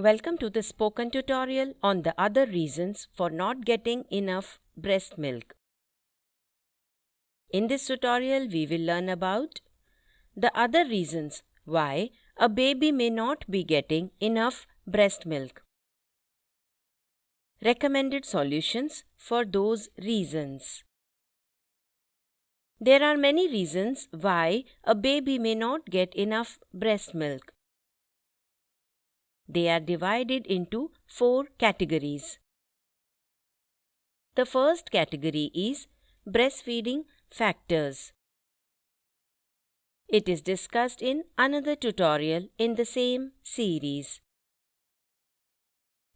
Welcome to the spoken tutorial on the other reasons for not getting enough breast milk. In this tutorial, we will learn about the other reasons why a baby may not be getting enough breast milk. Recommended solutions for those reasons. There are many reasons why a baby may not get enough breast milk. They are divided into 4 categories. The first category is breastfeeding factors. It is discussed in another tutorial in the same series.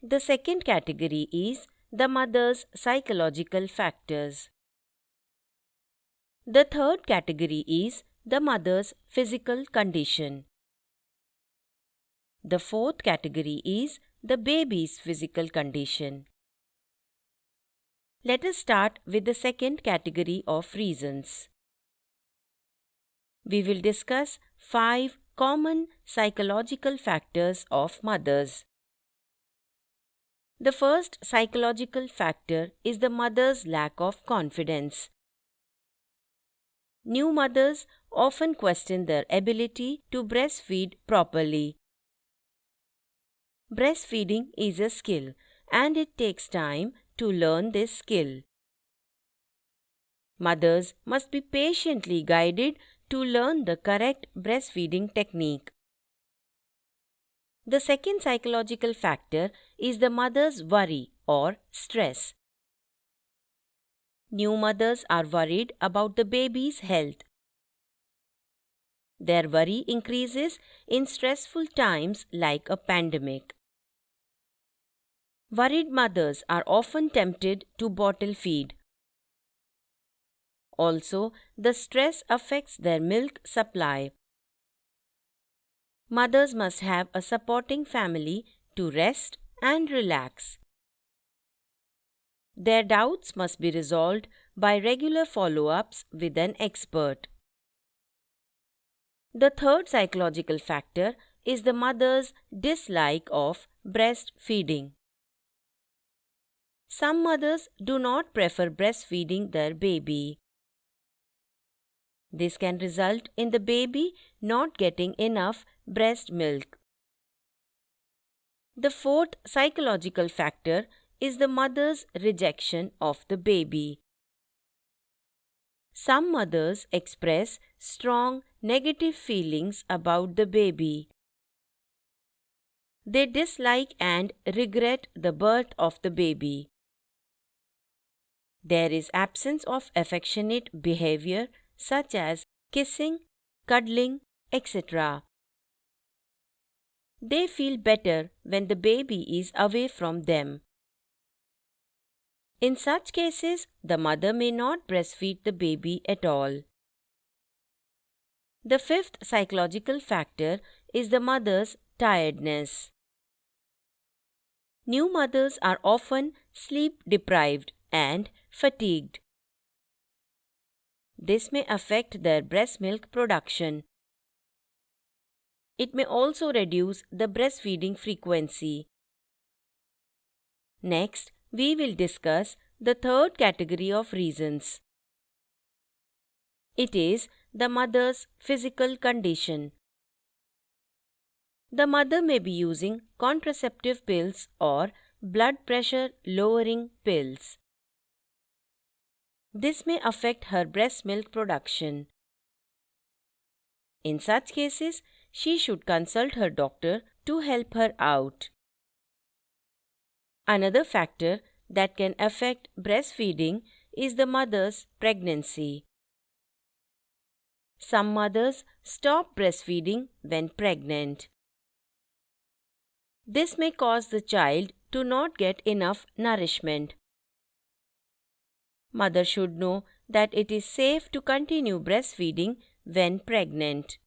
The second category is the mother's psychological factors. The third category is the mother's physical condition. The fourth category is the baby's physical condition. Let us start with the second category of reasons. We will discuss 5 common psychological factors of mothers. The first psychological factor is the mother's lack of confidence. New mothers often question their ability to breastfeed properly. Breastfeeding is a skill, and it takes time to learn this skill. Mothers must be patiently guided to learn the correct breastfeeding technique. The second psychological factor is the mother's worry or stress. New mothers are worried about the baby's health. Their worry increases in stressful times like a pandemic. Worried mothers are often tempted to bottle feed. Also, the stress affects their milk supply. Mothers must have a supporting family to rest and relax. Their doubts must be resolved by regular follow-ups with an expert. The third psychological factor is the mother's dislike of breastfeeding. Some mothers do not prefer breastfeeding their baby. This can result in the baby not getting enough breast milk. The fourth psychological factor is the mother's rejection of the baby. Some mothers express strong negative feelings about the baby. They dislike and regret the birth of the baby. There is absence of affectionate behavior such as kissing, cuddling, etc. They feel better when the baby is away from them. In such cases, the mother may not breastfeed the baby at all. The fifth psychological factor is the mother's tiredness. New mothers are often sleep deprived and fatigued. This may affect their breast milk production. It may also reduce the breastfeeding frequency. Next, we will discuss the third category of reasons. It is the mother's physical condition. The mother may be using contraceptive pills or blood pressure lowering pills. This may affect her breast milk production. In such cases, she should consult her doctor to help her out. Another factor that can affect breastfeeding is the mother's pregnancy. Some mothers stop breastfeeding when pregnant. This may cause the child to not get enough nourishment. Mother should know that it is safe to continue breastfeeding when pregnant.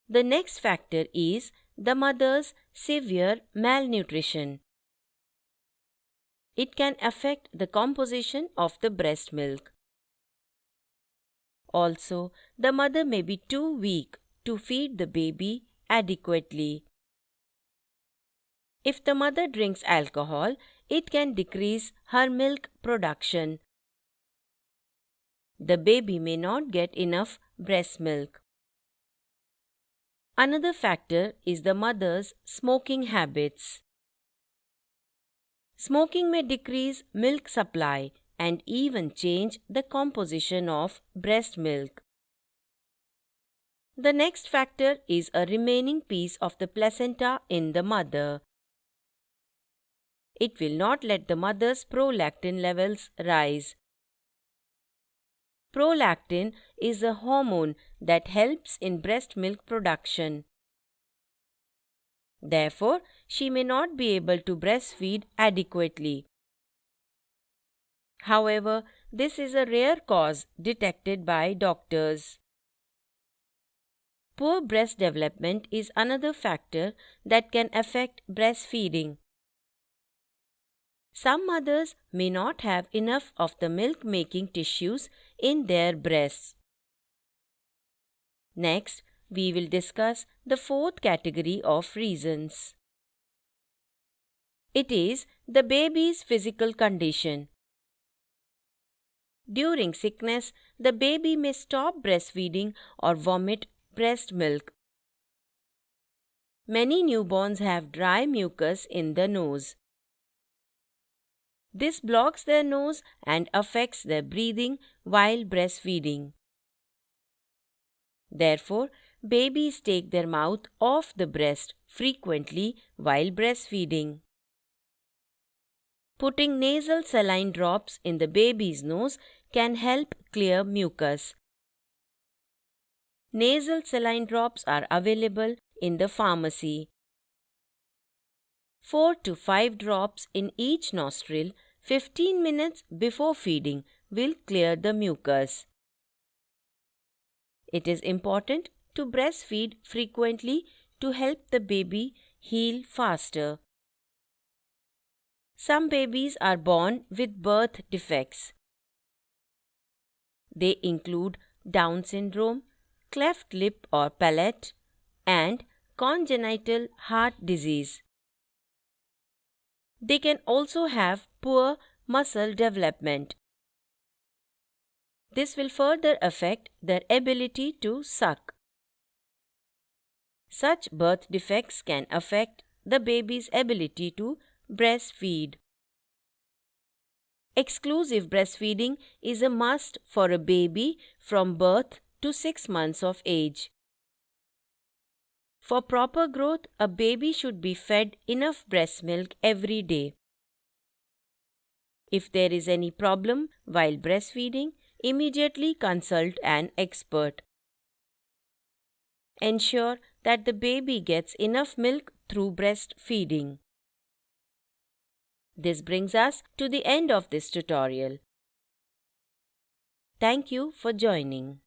The next factor is the mother's severe malnutrition. It can affect the composition of the breast milk. Also, the mother may be too weak to feed the baby adequately. If the mother drinks alcohol, it can decrease her milk production. The baby may not get enough breast milk. Another factor is the mother's smoking habits. Smoking may decrease milk supply and even change the composition of breast milk. The next factor is a remaining piece of the placenta in the mother. It will not let the mother's prolactin levels rise. Prolactin is a hormone that helps in breast milk production. Therefore, she may not be able to breastfeed adequately. However, this is a rare cause detected by doctors. Poor breast development is another factor that can affect breastfeeding. Some mothers may not have enough of the milk-making tissues in their breasts. Next, we will discuss the fourth category of reasons. It is the baby's physical condition. During sickness, the baby may stop breastfeeding or vomit breast milk. Many newborns have dry mucus in the nose. This blocks their nose and affects their breathing while breastfeeding. Therefore, babies take their mouth off the breast frequently while breastfeeding. Putting nasal saline drops in the baby's nose can help clear mucus. Nasal saline drops are available in the pharmacy. 4 to 5 drops in each nostril 15 minutes before feeding will clear the mucus. It is important to breastfeed frequently to help the baby heal faster. Some babies are born with birth defects. They include Down syndrome, cleft lip or palate, and congenital heart disease. They can also have poor muscle development. This will further affect their ability to suck. Such birth defects can affect the baby's ability to breastfeed. Exclusive breastfeeding is a must for a baby from birth to 6 months of age. For proper growth, a baby should be fed enough breast milk every day. If there is any problem while breastfeeding, immediately consult an expert. Ensure that the baby gets enough milk through breastfeeding. This brings us to the end of this tutorial. Thank you for joining.